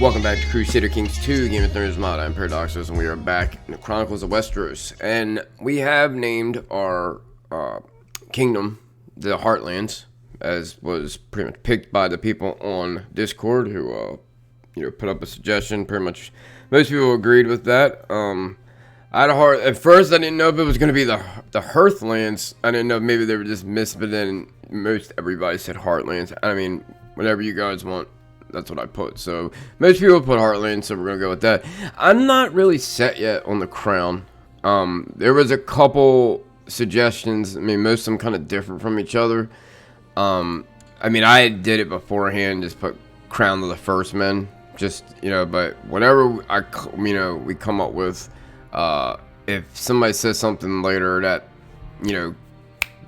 Welcome back to Crusader Kings 2, Game of Thrones mod. I'm Paradoxus, and we are back in the Chronicles of Westeros. And we have named our kingdom the Heartlands, as was pretty much picked by the people on Discord who, put up a suggestion. Pretty much most people agreed with that. I had a heart. At first, I didn't know if it was going to be the Heartlands. I didn't know if maybe they were just missed, but then most everybody said Heartlands. I mean, whatever you guys want. That's what I put. So most people put Heartland, so we're gonna go with that. I'm not really set yet on the crown. There was a couple suggestions. I mean, most of them kind of different from each other. I mean, I did it beforehand, just put crown of the first men, just But whatever we come up with, if somebody says something later that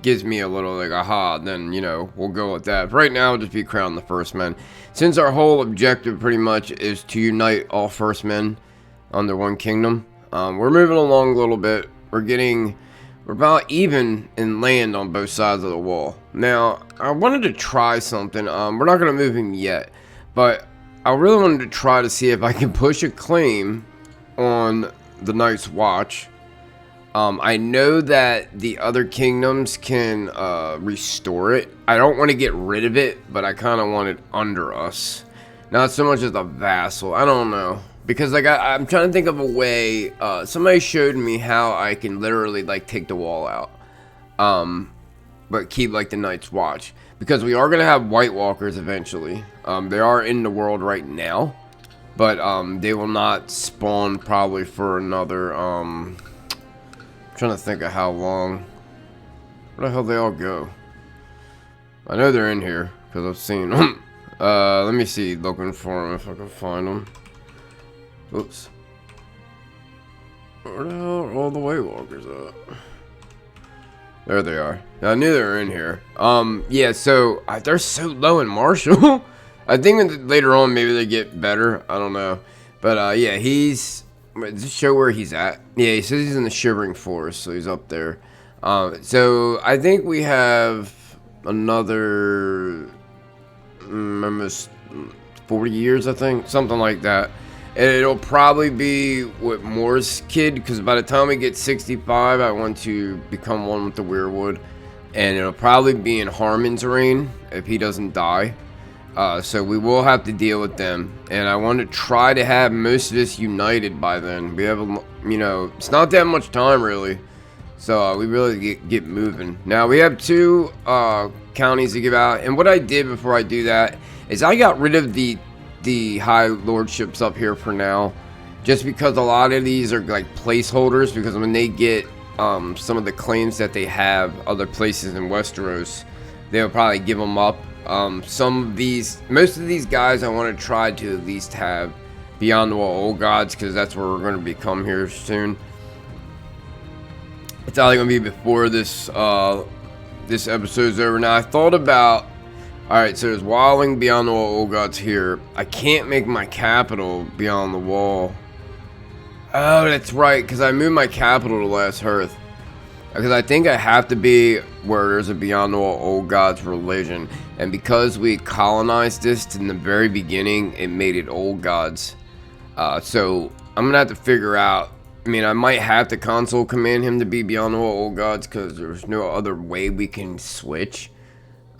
gives me a little like aha, then we'll go with that. But right now, it'll just be crown the first men, since our whole objective pretty much is to unite all first men under one kingdom. We're moving along a little bit. We're about even in land on both sides of the wall. Now, I wanted to try something. We're not going to move him yet, but I really wanted to try to see if I can push a claim on the Night's Watch. I know that the other kingdoms can restore it. I don't want to get rid of it, but I kind of want it under us. Not so much as a vassal. I don't know. Because I'm trying to think of a way. Somebody showed me how I can literally take the wall out. But keep the Night's Watch. Because we are going to have White Walkers eventually. They are in the world right now. But they will not spawn probably for another... trying to think of how long. Where the hell they all go? I know they're in here because I've seen them. Let me see, looking for them if I can find them. Oops. Where the hell are all the White Walkers at? There they are. I knew they were in here. Yeah. So they're so low in Marshall. I think later on maybe they get better. I don't know. But yeah, he's. Does it show where he's at? Yeah, he says he's in the Shivering Forest, so he's up there. So I think we have another almost 40 years, I think, something like that. And it'll probably be with Moore's kid, because by the time we get 65, I want to become one with the Weirwood, and it'll probably be in Harmon's reign if he doesn't die. So we will have to deal with them, and I want to try to have most of this united by then. We have it's not that much time really, so we really get moving. Now we have two counties to give out, and what I did before I do that is I got rid of the high lordships up here for now, just because a lot of these are placeholders, because when they get some of the claims that they have other places in Westeros, they'll probably give them up. Most of these guys I want to try to at least have Beyond the Wall Old Gods, because that's where we're going to become here soon. It's probably going to be before this episode's over. Now I thought about, alright, so there's Wildling Beyond the Wall Old Gods here. I can't make my capital Beyond the Wall. Oh, that's right, because I moved my capital to Last Hearth. Because I think I have to be where there's a Beyond the Wall Old Gods religion. And because we colonized this in the very beginning, it made it Old Gods. So I'm going to have to figure out. I mean, I might have to console command him to be Beyond the Wall Old Gods, because there's no other way we can switch.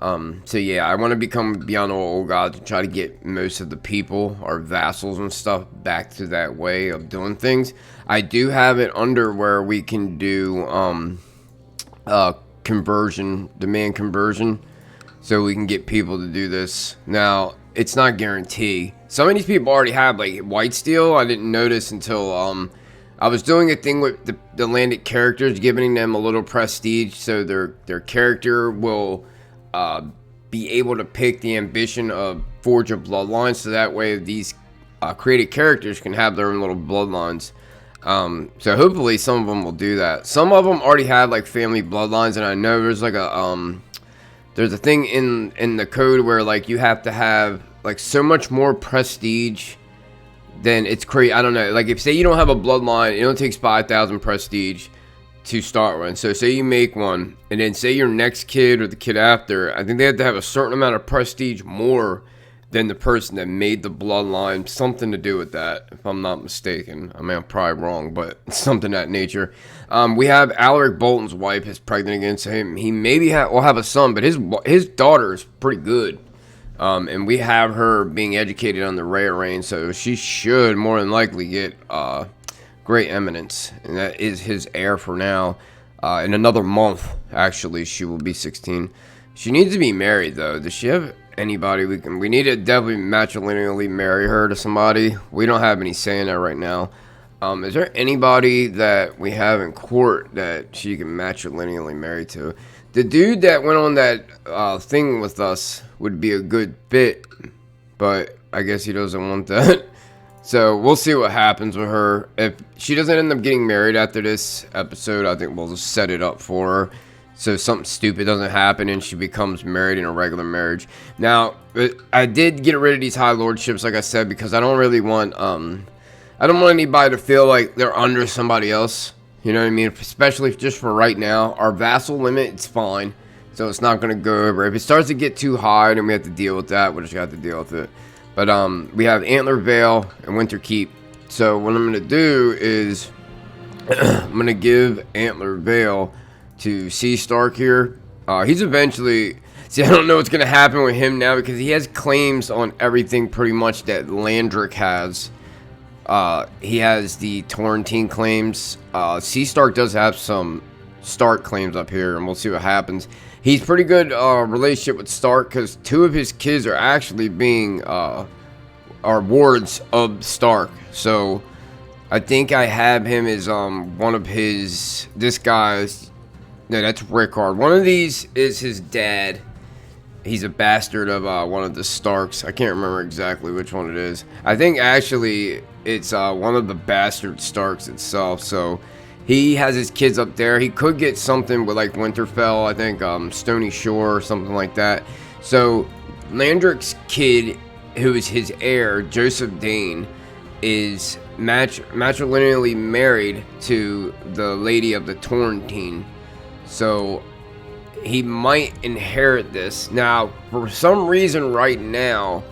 So yeah, I want to become Beyond the Wall Old Gods and try to get most of the people, our vassals and stuff, back to that way of doing things. I do have it under where we can do conversion, demand conversion, so we can get people to do this. Now, it's not guaranteed. Some of these people already have white steel. I didn't notice until I was doing a thing with the landed characters, giving them a little prestige, so their character will be able to pick the ambition of Forge of Bloodlines, so that way these created characters can have their own little bloodlines. So hopefully some of them will do that. Some of them already have family bloodlines, and I know there's there's a thing in the code where you have to have so much more prestige than it's crazy. I don't know. If say you don't have a bloodline, it only takes 5,000 prestige to start one. So say you make one, and then say your next kid or the kid after, I think they have to have a certain amount of prestige more than the person that made the bloodline. Something to do with that, if I'm not mistaken. I mean, I'm probably wrong, but something of that nature. We have Alaric Bolton's wife is pregnant against him. He maybe will have a son, but his daughter is pretty good. And we have her being educated on the Rhea reign, so she should more than likely get great eminence, and that is his heir for now. In another month, actually, she will be 16. She needs to be married, though. Does she have anybody we need to definitely matrilineally marry her to somebody? We don't have any say in that right now. Is there anybody that we have in court that she can matrilineally marry to? The dude that went on that thing with us would be a good fit, but I guess he doesn't want that. So we'll see what happens with her. If she doesn't end up getting married after this episode, I think we'll just set it up for her, so something stupid doesn't happen and she becomes married in a regular marriage. Now, I did get rid of these high lordships, like I said, because I don't really want I don't want anybody to feel like they're under somebody else. You know what I mean? Especially just for right now. Our vassal limit, it's fine, so it's not going to go over. If it starts to get too high, then we have to deal with that. We just got to deal with it. But we have Antler Vale and Winter Keep. So what I'm going to do is I'm going to give Antler Vale to C. Stark here. He's eventually... See, I don't know what's going to happen with him now because he has claims on everything pretty much that Landrick has. He has the Torrentine claims. C. Stark does have some Stark claims up here, and we'll see what happens. He's pretty good relationship with Stark because 2 of his kids are actually being are wards of Stark. So I think I have him as one of his this guy's. No, that's Rickard. One of these is his dad. He's a bastard of one of the Starks. I can't remember exactly which one it is. I think actually it's one of the bastard Starks itself. So he has his kids up there. He could get something with like Winterfell, I think Stony Shore or something like that. So Landrick's kid, who is his heir, Joseph Dane, is matrilineally married to the Lady of the Torrentine. So he might inherit this. Now, for some reason right now,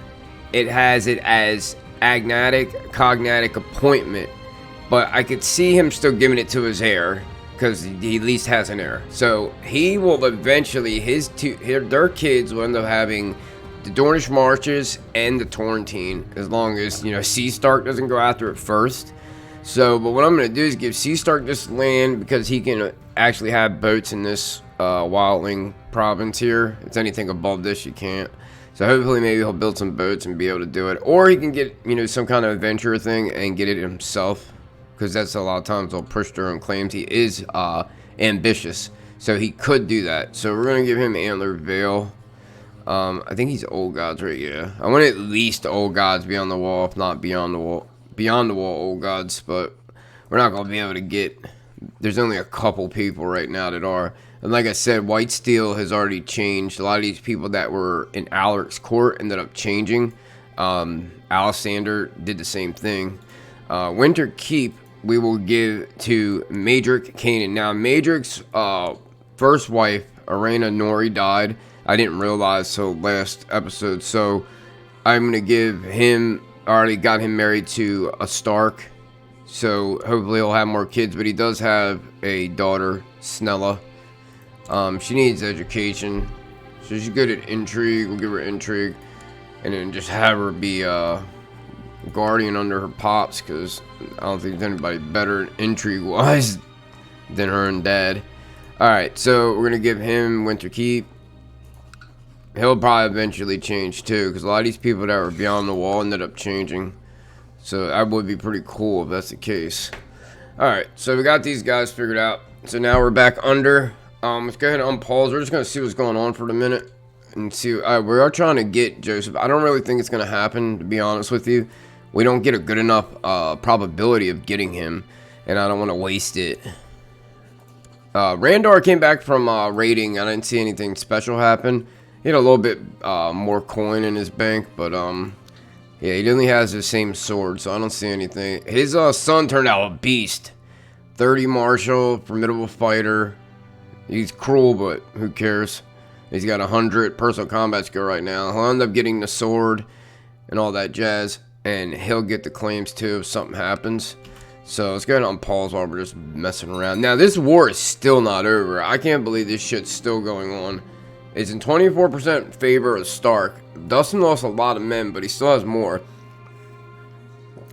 it has it as agnatic, cognatic appointment. But I could see him still giving it to his heir, because he at least has an heir. So he will eventually, their kids will end up having the Dornish Marches and the Torrentine, as long as, C. Stark doesn't go after it first. So, but what I'm going to do is give C. Stark this land, because he can actually have boats in this Wildling province here. It's anything above this, you can't. So hopefully maybe he'll build some boats and be able to do it. Or he can get, some kind of adventure thing and get it himself. Because that's a lot of times they'll push their own claims. He is ambitious, so he could do that. So we're going to give him Antler Vale. I think he's Old Gods, right? Yeah. I want at least Old Gods beyond the wall, if not beyond the wall. Beyond the wall Old Gods, but we're not going to be able to get... There's only a couple people right now that are. And like I said, White Steel has already changed. A lot of these people that were in Alaric's court ended up changing. Alistander did the same thing. Winter Keep we will give to Maedric Kanan. Now, Maedric's first wife, Arena Nori, died. I didn't realize so last episode. So I'm going to give him, I already got him married to a Stark. So hopefully he'll have more kids. But he does have a daughter, Snella. She needs education. So she's good at intrigue. We'll give her intrigue. And then just have her be guardian under her pops, because I don't think there's anybody better intrigue-wise than her and dad. Alright, so we're going to give him Winter Keep. He'll probably eventually change too, because a lot of these people that were beyond the wall ended up changing. So that would be pretty cool if that's the case. Alright, so we got these guys figured out. So now we're back under. Let's go ahead and unpause. We're just going to see what's going on for the minute. And see, we are trying to get Joseph. I don't really think it's going to happen, to be honest with you. We don't get a good enough probability of getting him, and I don't want to waste it. Randar came back from raiding. I didn't see anything special happen. He had a little bit more coin in his bank, but yeah, he only has the same sword, so I don't see anything. His son turned out a beast. 30 martial, formidable fighter. He's cruel, but who cares? He's got 100 personal combat skill right now. He'll end up getting the sword. and all that jazz, and he'll get the claims too if something happens. So let's go ahead and unpause while we're just messing around. Now this war is still not over. I can't believe this shit's still going on. It's in 24% favor of Stark. Dustin lost a lot of men, but he still has more.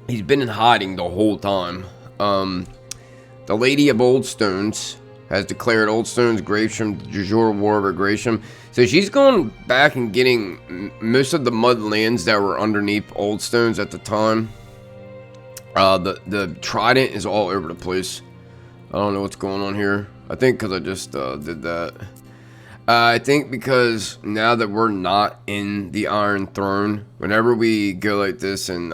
He's been in hiding the whole time. The Lady of Old Stones has declared Old Stones Gravesham the de jure war over Gravesham. So she's going back and getting most of the mud lands that were underneath Old Stones at the time. The Trident is all over the place. I don't know what's going on here. I think because I just did that. I think because now that we're not in the Iron Throne, whenever we go like this and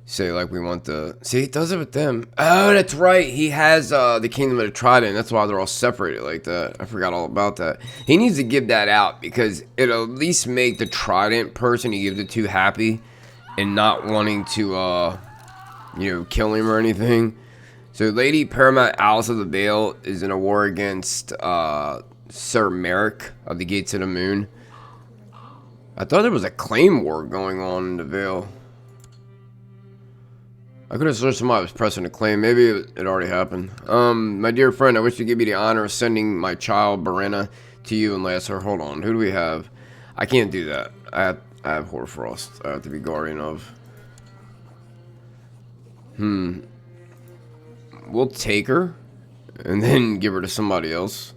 say like we want the... See, it does it with them. Oh, that's right. He has the Kingdom of the Trident. That's why they're all separated like that. I forgot all about that. He needs to give that out because it'll at least make the Trident person he gives it to happy and not wanting to, kill him or anything. So Lady Paramount Alice of the Vale is in a war against Sir Merrick of the Gates of the Moon. I thought there was a claim war going on in the Vale. I could have sworn somebody was pressing a claim. Maybe it already happened. My dear friend, I wish to give you the honor of sending my child, Barenna, to you and Lasser. Hold on. Who do we have? I can't do that. I have Hoarfrost. I have to be guardian of. We'll take her and then give her to somebody else.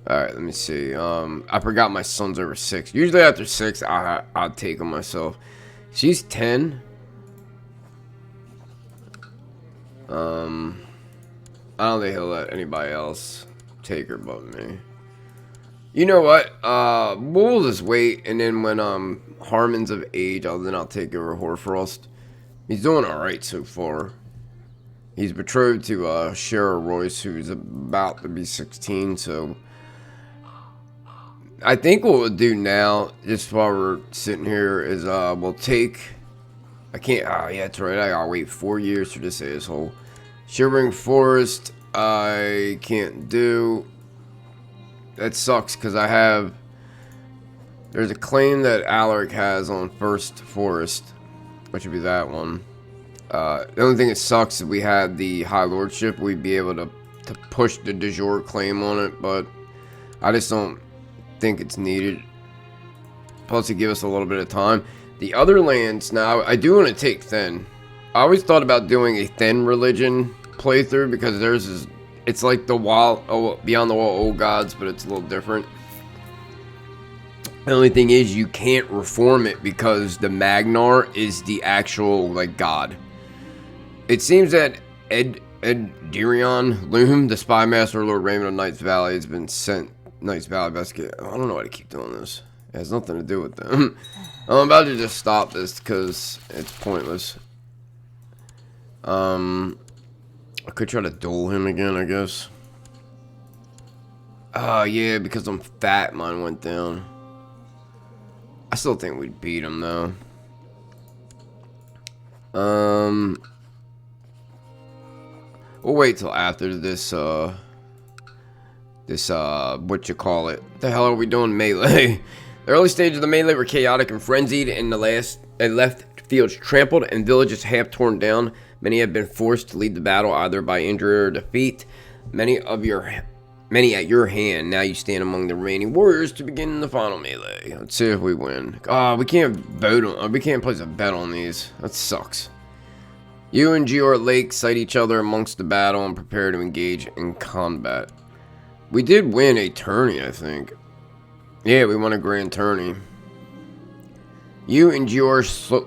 Alright, let me see. I forgot my son's over 6. Usually after 6, I'll take him myself. She's 10. I don't think he'll let anybody else take her but me. You know what? We'll just wait, and then when Harmon's of age, I'll take over Hoarfrost. He's doing alright so far. He's betrothed to Shara Royce, who's about to be 16, so I think what we'll do now, just while we're sitting here, is we'll take... I can't... Oh, yeah, that's right. I gotta wait 4 years for this asshole. Shivering Forest, I can't do. That sucks, because I have... There's a claim that Alaric has on First Forest, which would be that one. The only thing that sucks is we had the High Lordship. We'd be able to push the de jure claim on it, but I just don't think it's needed. Plus, it gives us a little bit of time. The other lands, now, I do want to take Thin. I always thought about doing a Thin religion playthrough because theirs is, it's like the Beyond the Wall Old Gods, but it's a little different. The only thing is you can't reform it because the Magnar is the actual, like, god. It seems that Dirion Loom, the Spy Master Lord Raymond of Knight's Valley, has been sent. Knight's Valley Investigate. I don't know why to keep doing this. It has nothing to do with them. I'm about to just stop this because it's pointless. I could try to duel him again, I guess. Oh, yeah, because I'm fat, mine went down. I still think we'd beat him, though. We'll wait till after this, what you call it. What the hell are we doing melee? The early stages of the melee were chaotic and frenzied, and left fields trampled and villages half torn down. Many have been forced to lead the battle either by injury or defeat. Many at your hand. Now you stand among the remaining warriors to begin the final melee. Let's see if we win. We can't vote on. We can't place a bet on these. That sucks. You and Gior Lake sight each other amongst the battle and prepare to engage in combat. We did win a tourney, I think. Yeah, we won a grand tourney. You and Gior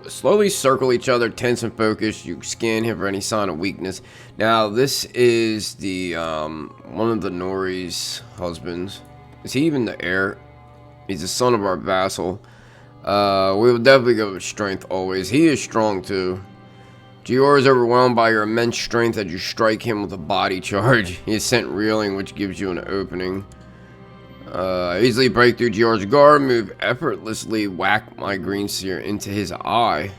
slowly circle each other, tense and focused. You scan him for any sign of weakness. Now, this is the one of the Nori's husbands. Is he even the heir? He's the son of our vassal. We will definitely go with strength always. He is strong too. Gior is overwhelmed by your immense strength as you strike him with a body charge. He is sent reeling, which gives you an opening. Easily break through Gior's guard, move effortlessly, whack my green seer into his eye.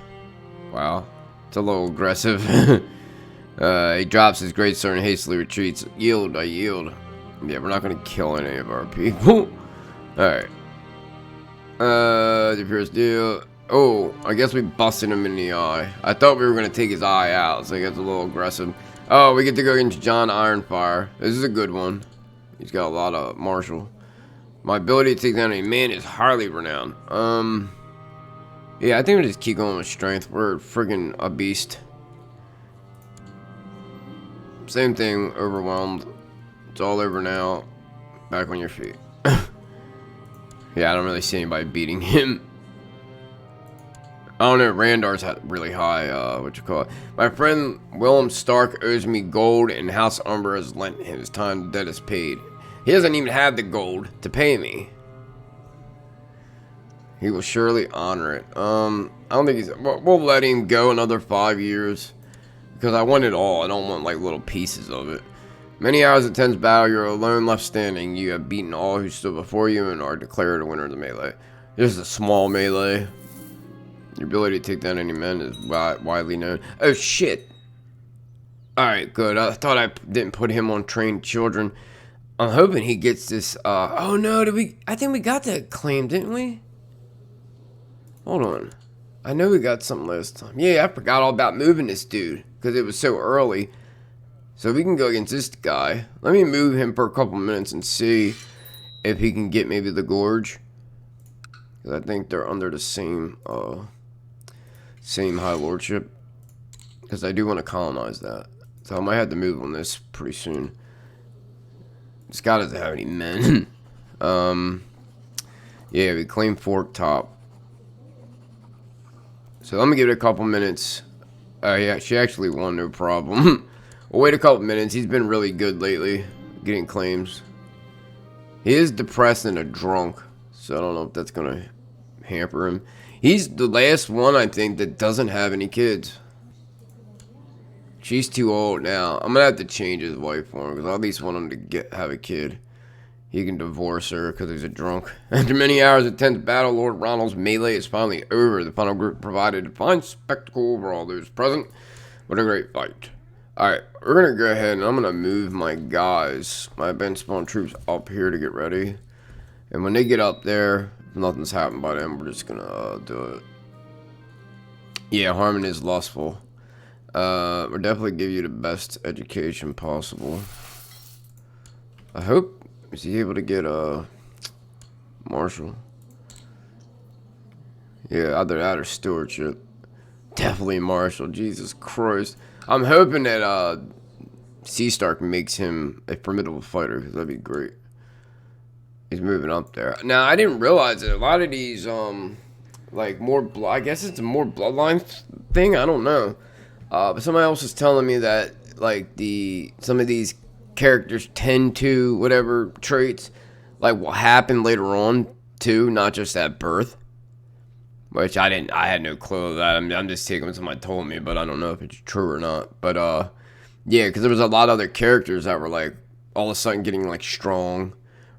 Wow, it's a little aggressive. He drops his greatsword and hastily retreats. Yield, I yield. Yeah, we're not gonna kill any of our people. Alright. The first deal. Oh, I guess we busted him in the eye. I thought we were gonna take his eye out, so that's a little aggressive. Oh, we get to go against John Ironfire. This is a good one. He's got a lot of martial. My ability to take down a man is highly renowned. Yeah, I think we just keep going with strength. We're friggin' a beast. Same thing, overwhelmed. It's all over now. Back on your feet. Yeah, I don't really see anybody beating him. I don't know, Randar's really high, what you call it. My friend Willem Stark owes me gold, and House Umber has lent him. His time debt is paid. He doesn't even have the gold to pay me. He will surely honor it. I don't think we'll let him go another 5 years. Because I want it all. I don't want, like, little pieces of it. Many hours of tense battle, you're alone left standing. You have beaten all who stood before you and are declared a winner of the melee. This is a small melee. Your ability to take down any men is widely known. Oh, shit. Alright, good. I thought I didn't put him on trained children. I'm hoping he gets this, oh no, I think we got that claim, didn't we? Hold on. I know we got something last time. Yeah, I forgot all about moving this dude. Because it was so early. So we can go against this guy. Let me move him for a couple minutes and see if he can get maybe the gorge. Because I think they're under the same High Lordship. Because I do want to colonize that. So I might have to move on this pretty soon. This guy doesn't have any men. Yeah, we claim Fork Top. So let me give it a couple minutes. Yeah, she actually won, no problem. We'll wait a couple minutes. He's been really good lately, getting claims. He is depressed and a drunk, so I don't know if that's going to hamper him. He's the last one, I think, that doesn't have any kids. She's too old now. I'm going to have to change his wife for him, because I at least want him to have a kid. He can divorce her because he's a drunk. After many hours of tense battle, Lord Ronald's melee is finally over. The final group provided a fine spectacle for all those present. What a great fight. Alright, we're going to go ahead and I'm going to move my guys, my event spawn troops up here to get ready. And when they get up there, if nothing's happened by them, we're just going to do it. Yeah, Harmon is lustful. We'll definitely give you the best education possible. I hope. Is he able to get Marshall? Yeah, either that or stewardship. Definitely Marshall. Jesus Christ. I'm hoping that Sea Stark makes him a formidable fighter, because that'd be great. He's moving up there. Now, I didn't realize that a lot of these, like, I guess it's a more bloodline thing. I don't know. But somebody else was telling me that, like, some of these characters tend to, whatever traits, like, will happen later on, too, not just at birth. Which I had no clue of that. I'm just taking what somebody told me, but I don't know if it's true or not. But, yeah, because there was a lot of other characters that were, like, all of a sudden getting, like, strong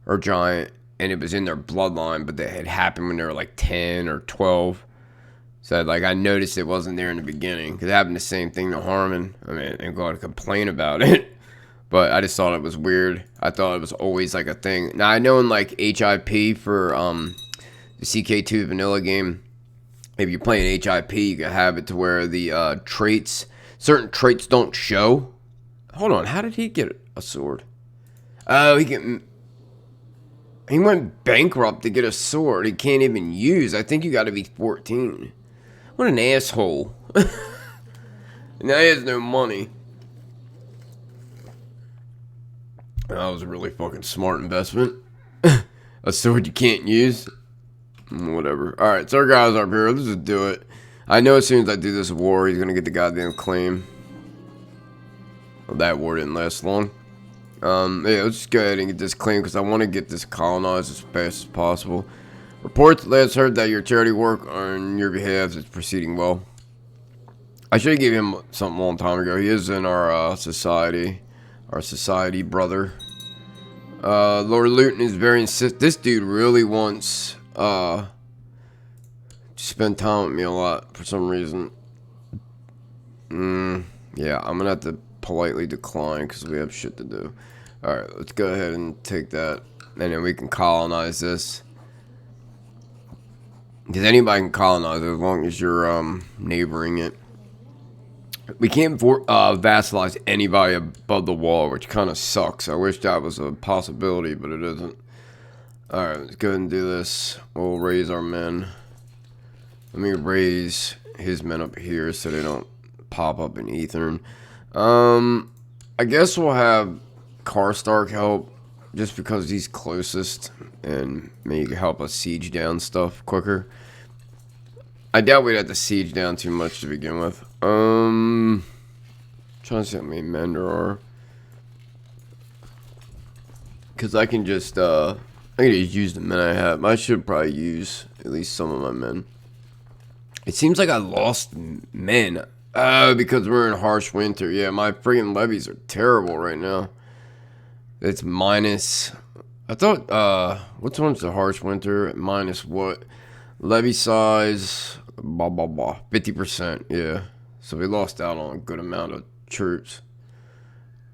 or giant, and it was in their bloodline, but that had happened when they were, like, 10 or 12. So, like, I noticed it wasn't there in the beginning, because it happened the same thing to Harmon. I mean, I ain't going to complain about it. But I just thought it was weird. I thought it was always, like, a thing. Now, I know in, like, HIP for the CK2 vanilla game, if you're playing HIP, you can have it to where the certain traits don't show. Hold on, how did he get a sword? Oh, he went bankrupt to get a sword he can't even use. I think you got to be 14. What an asshole. Now he has no money. That was a really fucking smart investment. A sword you can't use. Whatever. Alright, so our guys are up here. Let's just do it. I know as soon as I do this war, he's gonna get the goddamn claim. Well, that war didn't last long. Yeah, let's just go ahead and get this claim, because I want to get this colonized as fast as possible. Reports last heard that your charity work on your behalf is proceeding well. I should have given him something a long time ago. He is in our society. Our society brother. Lord Luton is very insistent. This dude really wants to spend time with me a lot for some reason. Yeah, I'm gonna have to politely decline because we have shit to do. Alright, let's go ahead and take that, and then we can colonize this. Because anybody can colonize as long as you're neighboring it. We can't vassalize anybody above the wall, which kind of sucks. I wish that was a possibility, but it isn't. Alright, let's go ahead and do this. We'll raise our men. Let me raise his men up here so they don't pop up in Etherin. I guess we'll have Karstark help just because he's closest and maybe help us siege down stuff quicker. I doubt we'd have to siege down too much to begin with. Trying to see how many men there are. Because I can just, I can just use the men I have. I should probably use at least some of my men. It seems like I lost men. Because we're in harsh winter. Yeah, my freaking levies are terrible right now. It's minus... I thought, which one's the harsh winter? Minus what? Levy size... Blah, blah, blah. 50%, yeah. So we lost out on a good amount of troops.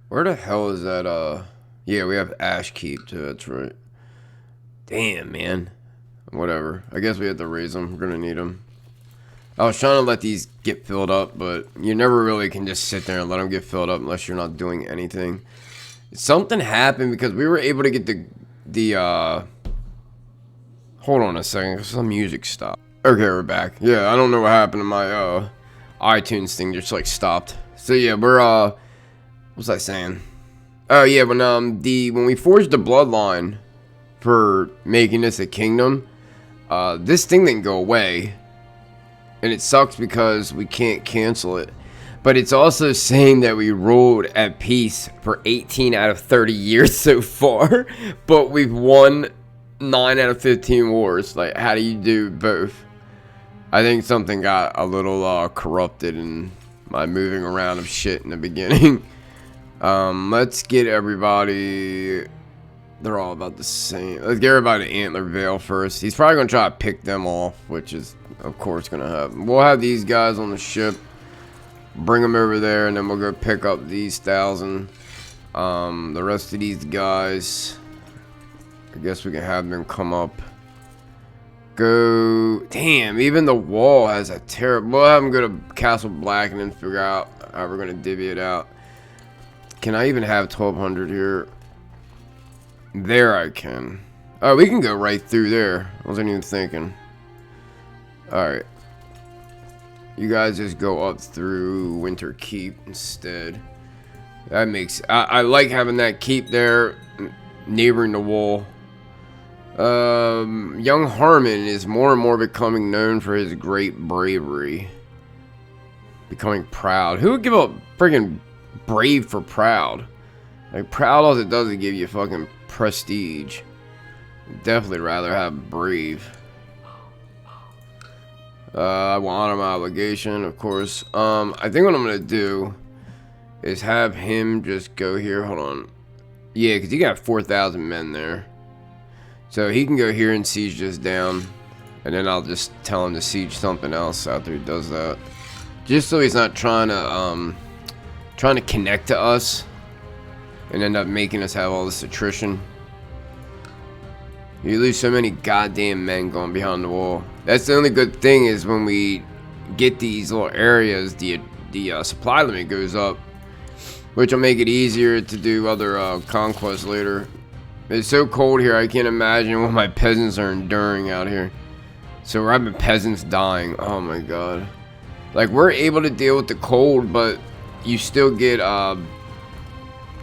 Where the hell is that, Yeah, we have Ash Keep, too. That's right. Damn, man. Whatever. I guess we have to raise them. We're gonna need them. I was trying to let these get filled up, but you never really can just sit there and let them get filled up unless you're not doing anything. Something happened because we were able to get the hold on a second, some music stopped. Okay, we're back. Yeah, I don't know what happened to my iTunes thing, just like stopped. So yeah, we're what was I saying? Oh yeah, when we forged the bloodline for making this a kingdom, this thing didn't go away. And it sucks because we can't cancel it. But it's also saying that we ruled at peace for 18 out of 30 years so far. But we've won 9 out of 15 wars. Like, how do you do both? I think something got a little corrupted in my moving around of shit in the beginning. Let's get everybody... They're all about the same. Let's get everybody to Antler Vale first. He's probably going to try to pick them off, which is, of course, going to happen. We'll have these guys on the ship. Bring them over there, and then we'll go pick up these 1,000. The rest of these guys, I guess we can have them come up. Go. Damn, even the wall has a terrible... We'll have them go to Castle Black and then figure out how we're going to divvy it out. Can I even have 1,200 here? There I can. Oh, we can go right through there. I wasn't even thinking. Alright. You guys just go up through Winter Keep instead. That makes... I like having that keep there, neighboring the wall. Young Harmon is more and more becoming known for his great bravery. Becoming proud. Who would give up friggin' brave for proud? Like, proud, all it does is give you fucking prestige. Definitely rather have brave. I will honor my obligation, of course. I think what I'm gonna do is have him just go here. Hold on. Yeah, because he got 4,000 men there. So he can go here and siege this down. And then I'll just tell him to siege something else after he does that. Just so he's not trying to connect to us and end up making us have all this attrition. You lose so many goddamn men going behind the wall. That's the only good thing is when we get these little areas, the supply limit goes up, which will make it easier to do other conquests later. It's so cold here, I can't imagine what my peasants are enduring out here. So we're having peasants dying. Oh my god. Like, we're able to deal with the cold, but you still get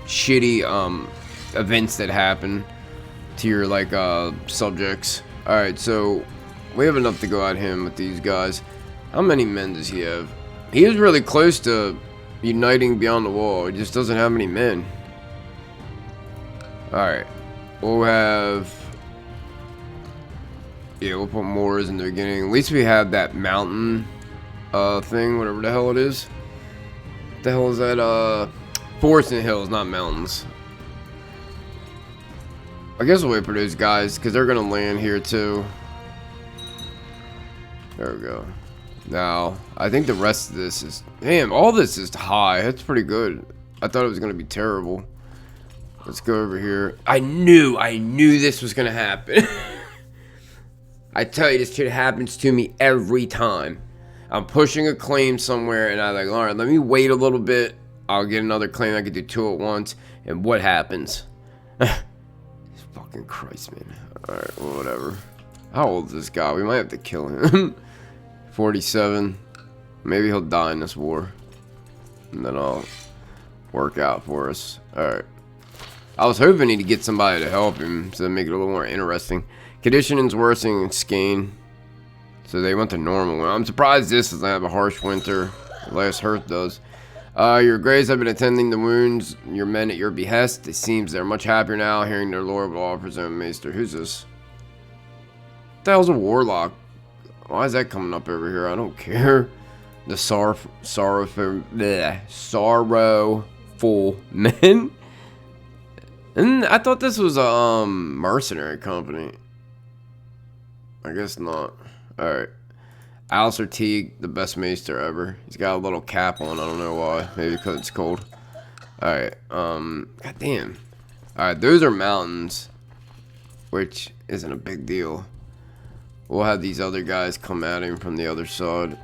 shitty events that happen to your like subjects. Alright, so we have enough to go at him with these guys. How many men does he have? He is really close to uniting beyond the wall. He just doesn't have many men. Alright. We'll have... Yeah, we'll put Moors in the beginning. At least we have that mountain thing, whatever the hell it is. What the hell is that? Forests and hills, not mountains. I guess we'll wait for those guys, because they're going to land here too. There we go. Now, I think the rest of this is... Damn, all this is high. That's pretty good. I thought it was going to be terrible. Let's go over here. I knew this was going to happen. I tell you, this shit happens to me every time. I'm pushing a claim somewhere, and I'm like, all right, let me wait a little bit. I'll get another claim. I can do 2 at once. And what happens? Fucking Christ, man. All right, well, whatever. How old is this guy? We might have to kill him. 47. Maybe he'll die in this war. And then I'll work out for us. All right. I was hoping he'd get somebody to help him so to make it a little more interesting. Conditioning's worsening in Skane. So they went to normal. I'm surprised this doesn't have a harsh winter. Last Hearth does. Your Greys have been attending the wounds, your men at your behest. It seems they're much happier now, hearing their lord will offer them maester. Who's this? What the hell's a warlock? Why is that coming up over here? I don't care. The sorrowful men. And I thought this was a mercenary company. I guess not. Alright. Alistair Teague, the best maester ever. He's got a little cap on, I don't know why. Maybe because it's cold. Alright, god damn. Alright, those are mountains. Which isn't a big deal. We'll have these other guys come at him from the other side.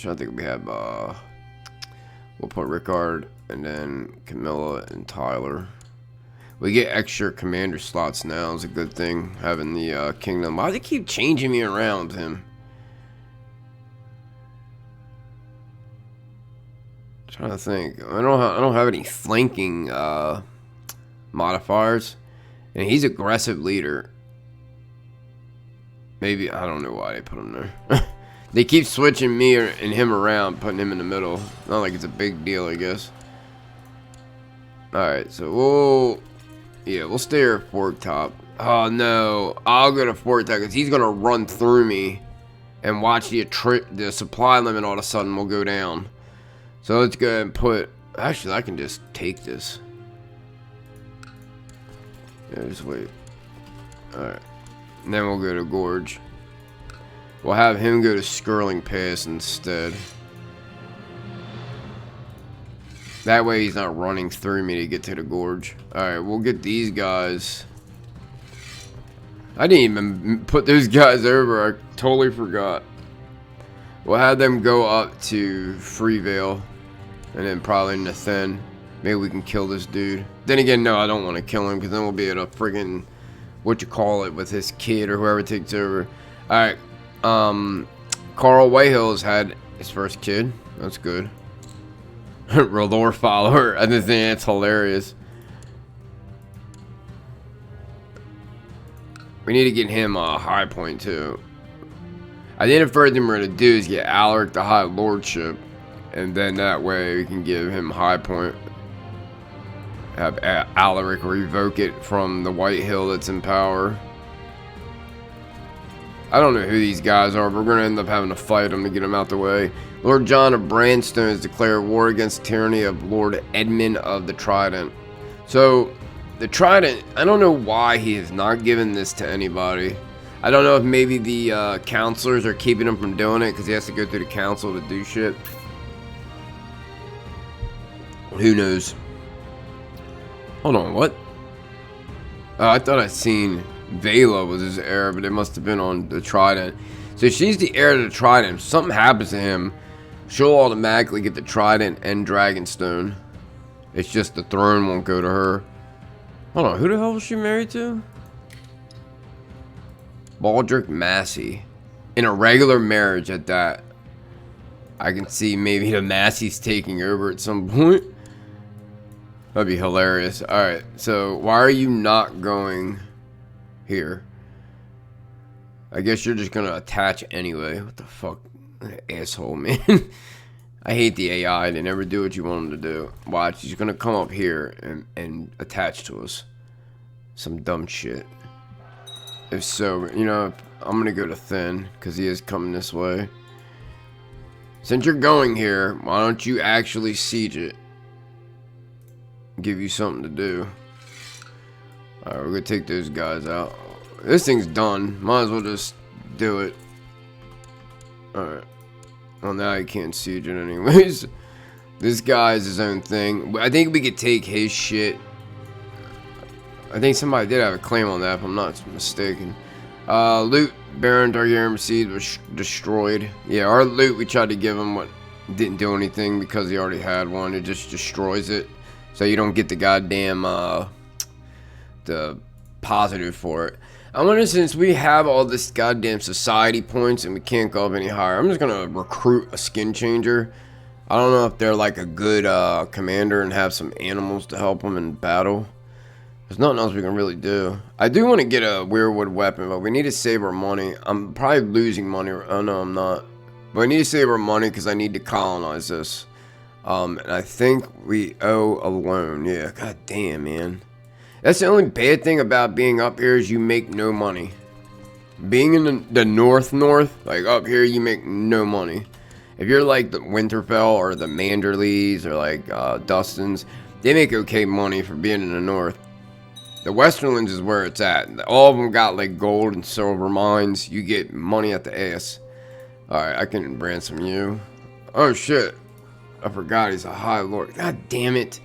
I think we have, we'll put Rickard and then Camilla and Tyler. We get extra commander slots now. It's a good thing having the kingdom. Why do they keep changing me around him? I'm trying to think. I don't have any flanking modifiers, and he's aggressive leader. Maybe I don't know why they put him there. They keep switching me and him around, putting him in the middle. Not like it's a big deal, I guess. Alright, so we'll stay here at Fork Top. Oh no, I'll go to Fork Top because he's gonna run through me and watch the supply limit all of a sudden will go down. So let's go ahead and put. Actually, I can just take this. Yeah, just wait. Alright. And then we'll go to Gorge. We'll have him go to Skirling Pass instead. That way he's not running through me to get to the Gorge. Alright, we'll get these guys. I didn't even put those guys over. I totally forgot. We'll have them go up to Freevale. And then probably Nathan. Maybe we can kill this dude. Then again, no, I don't want to kill him. Because then we'll be at a friggin' what you call it with his kid or whoever takes over. Alright. Carl Whitehill's had his first kid. That's good. Rolor follower. I just think that's hilarious. We need to get him a high point too. I think the first thing we're gonna do is get Alaric the High Lordship, and then that way we can give him high point. Have Alaric revoke it from the Whitehill that's in power. I don't know who these guys are, but we're going to end up having to fight them to get them out the way. Lord John of Branstone has declared war against the tyranny of Lord Edmund of the Trident. So, the Trident, I don't know why he has not given this to anybody. I don't know if maybe the counselors are keeping him from doing it because he has to go through the council to do shit. Who knows? Hold on, what? I thought I'd seen Vela was his heir, but it must have been on the Trident. So she's the heir to the Trident. If something happens to him, she'll automatically get the Trident and Dragonstone. It's just the throne won't go to her. Hold on, who the hell was she married to? Baldric Massey. In a regular marriage at that. I can see maybe the Massey's taking over at some point. That'd be hilarious. Alright, so why are you not going here? I guess you're just gonna attach anyway. What the fuck? Asshole, man. I hate the AI. They never do what you want them to do. Watch, he's gonna come up here and attach to us. Some dumb shit. If so, you know, I'm gonna go to Thin, because he is coming this way. Since you're going here, why don't you actually siege it? Give you something to do. Alright, we're gonna take those guys out. This thing's done. Might as well just do it. Alright. Well, now you can't siege it anyways. This guy is his own thing. I think we could take his shit. I think somebody did have a claim on that, if I'm not mistaken. Loot Baron Targaryen received was destroyed. Yeah, our loot we tried to give him what didn't do anything because he already had one. It just destroys it. So you don't get the goddamn the positive for it. I wonder, since we have all this goddamn society points and we can't go up any higher, I'm just gonna recruit a skin changer. I don't know if they're like a good commander and have some animals to help them in battle. There's nothing else we can really do. I do want to get a weirwood weapon, but we need to save our money. I'm probably losing money. Oh no, I'm not. But I need to save our money because I need to colonize this. And I think we owe a loan. Yeah, god damn, man. That's the only bad thing about being up here is you make no money. Being in the north, like up here, you make no money. If you're like the Winterfell or the Manderleys or like Dustins, they make okay money for being in the north. The Westerlands is where it's at. All of them got like gold and silver mines. You get money at the ass. Alright, I can ransom you. Oh shit. I forgot he's a high lord. God damn it.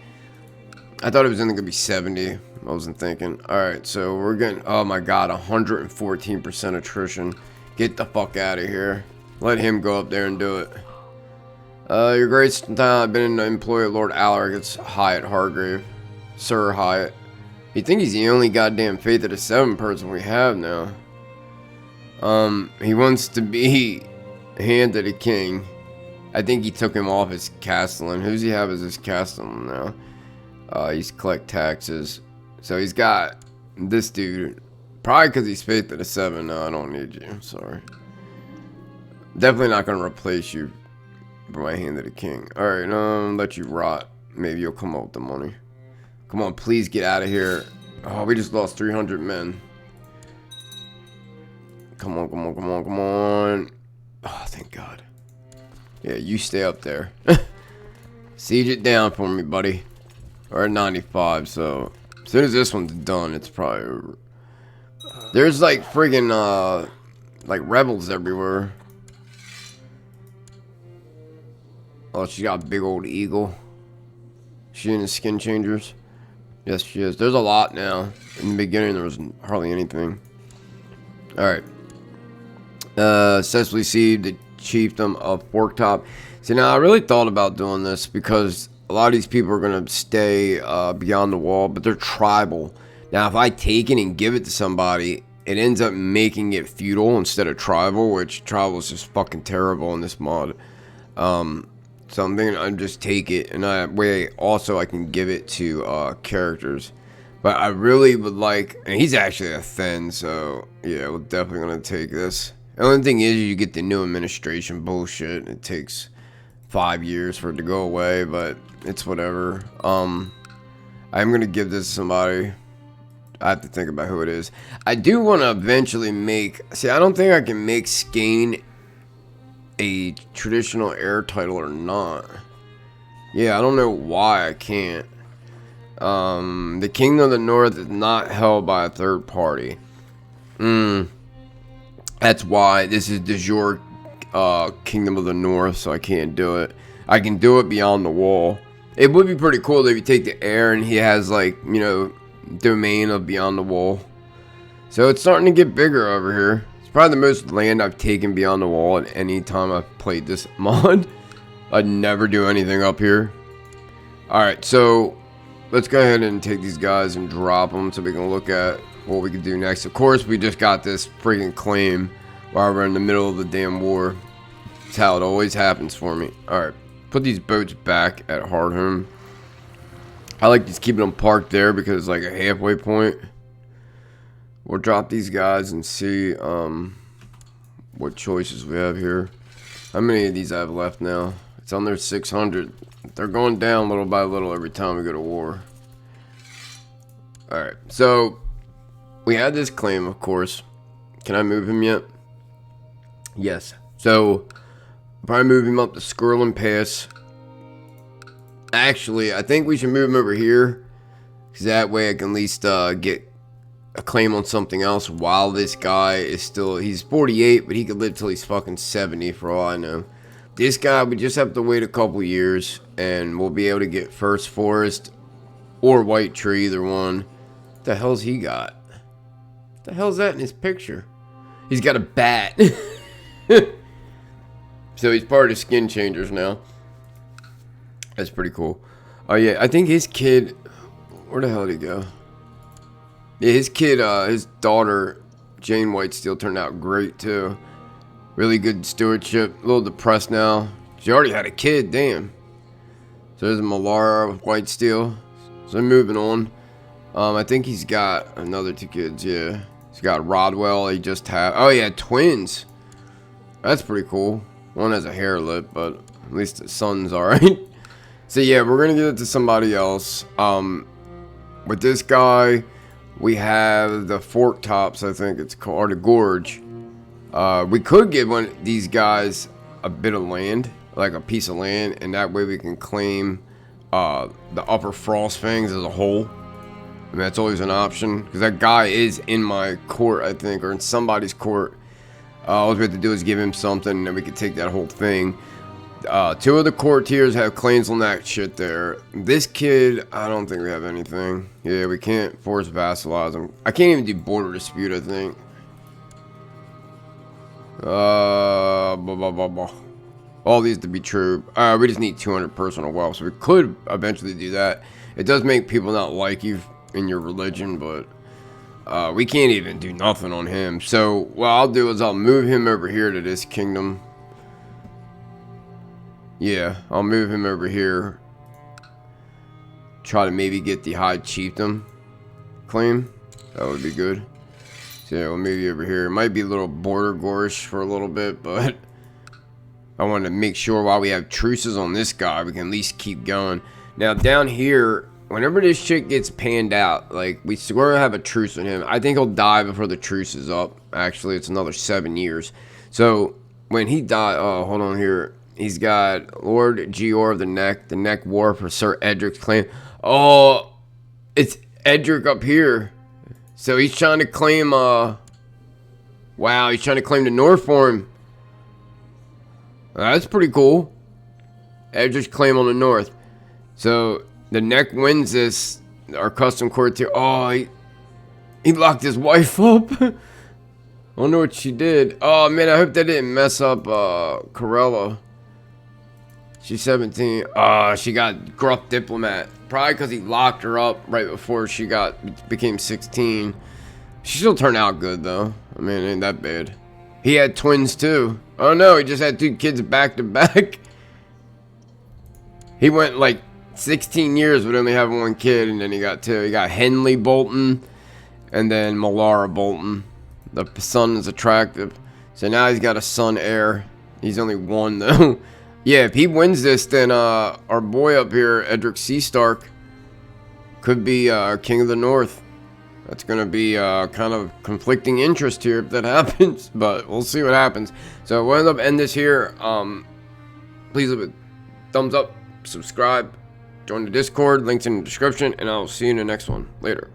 I thought it was only going to be 70. I wasn't thinking. Alright, so we're getting... Oh my god, 114% attrition. Get the fuck out of here. Let him go up there and do it. Your grace, I've been an employee of Lord Alaric. It's Hyatt Hargrave. Sir Hyatt. You think he's the only goddamn Faith of the Seven person we have now. He wants to be Hand of the King. I think he took him off his castellan. Who's he have as his castellan now? He's collect taxes. So he's got this dude. Probably because he's Faith of the Seven. No, I don't need you. Sorry. Definitely not going to replace you for my Hand of the King. Alright, let you rot. Maybe you'll come up with the money. Come on, please get out of here. Oh, we just lost 300 men. Come on, come on, come on, come on. Oh, thank God. Yeah, you stay up there. Siege it down for me, buddy. We're at 95, so as soon as this one's done, it's probably over. There's like friggin' like rebels everywhere. Oh, she got a big old eagle. She in the skin changers? Yes, she is. There's a lot now. In the beginning, there was hardly anything. Alright. Successfully received the chiefdom of Forktop. See, now I really thought about doing this because a lot of these people are going to stay beyond the wall, but they're tribal. Now, if I take it and give it to somebody, it ends up making it feudal instead of tribal, which tribal is just fucking terrible in this mod. So I'm thinking I'd just take it, and that way also I can give it to characters. But I really would like, and he's actually a Thin, so yeah, we're definitely going to take this. The only thing is you get the new administration bullshit. It takes 5 years for it to go away, but it's whatever. I'm going to give this to somebody. I have to think about who it is. I do want to eventually make, see, I don't think I can make Skane a traditional heir title or not. Yeah, I don't know why I can't. The Kingdom of the North is not held by a third party. That's why this is de jure Kingdom of the North, so I can't do it. I can do it beyond the wall. It would be pretty cool if you take the heir and he has, like, you know, domain of beyond the wall. So it's starting to get bigger over here. Probably the most land I've taken beyond the wall at any time I've played this mod. I'd never do anything up here. Alright, so let's go ahead and take these guys and drop them so we can look at what we can do next. Of course, we just got this freaking claim while we're in the middle of the damn war. That's how it always happens for me. Alright, put these boats back at Hardhome. I like just keeping them parked there because it's like a halfway point. We'll drop these guys and see what choices we have here. How many of these I have left now? It's under 600. They're going down little by little every time we go to war. Alright, so we had this claim, of course. Can I move him yet? Yes. So, probably move him up the Skirlin Pass. Actually, I think we should move him over here. Because that way I can at least get a claim on something else while this guy is still, he's 48, but he could live till he's fucking 70 for all I know. This guy, we just have to wait a couple years and we'll be able to get First Forest or White Tree, either one. What the hell's he got? What the hell's that in his picture? He's got a bat. So he's part of the Skin Changers now. That's pretty cool. Oh yeah, I think his kid, where the hell did he go? Yeah, his kid, his daughter, Jane Whitesteel, turned out great too. Really good stewardship. A little depressed now. She already had a kid, damn. So there's Malara Whitesteel. So moving on. I think he's got another 2 kids, yeah. He's got Rodwell, he just had, oh yeah, twins. That's pretty cool. One has a hair lip, but at least the son's alright. So yeah, we're gonna give it to somebody else. With this guy, we have the Fork Tops, I think it's called, or the Gorge. We could give one of these guys a bit of land, like a piece of land, and that way we can claim the Upper Frost Fangs as a whole. I mean, that's always an option, because that guy is in my court, I think, or in somebody's court. All we have to do is give him something, and then we can take that whole thing. 2 of the courtiers have claims on that shit there. This kid, I don't think we have anything. Yeah, we can't force vassalize him. I can't even do border dispute, I think. All these to be true. We just need 200 personal wealth, so we could eventually do that. It does make people not like you in your religion, but we can't even do nothing on him. So what I'll do is I'll move him over here to this kingdom. Yeah, I'll move him over here. Try to maybe get the High Chieftain claim. That would be good. So yeah, we'll move you over here. It might be a little border gorish for a little bit, but I want to make sure while we have truces on this guy, we can at least keep going. Now down here, whenever this shit gets panned out, like we're gonna have a truce on him. I think he'll die before the truce is up. Actually, it's another 7 years. So when he died, oh, hold on here. He's got Lord Gior of the Neck War for Sir Edric's claim. Oh, it's Edric up here. So he's trying to claim, wow, he's trying to claim the North for him. That's pretty cool. Edric's claim on the North. So the Neck wins this, our custom courtier. Oh, he locked his wife up. I wonder what she did. Oh man, I hope that didn't mess up Corella. She's 17. She got Gruff Diplomat. Probably because he locked her up right before she became 16. She still turned out good though. I mean, it ain't that bad. He had twins too. Oh no, he just had 2 kids back to back. He went like 16 years with only having 1 kid, and then he got 2. He got Henley Bolton, and then Malara Bolton. The son is attractive. So now he's got a son heir. He's only 1 though. Yeah, if he wins this, then our boy up here, Edric Seastark, could be King of the North. That's going to be kind of conflicting interest here if that happens, but we'll see what happens. So we'll end up ending this here. Please leave a thumbs up, subscribe, join the Discord, links in the description, and I'll see you in the next one. Later.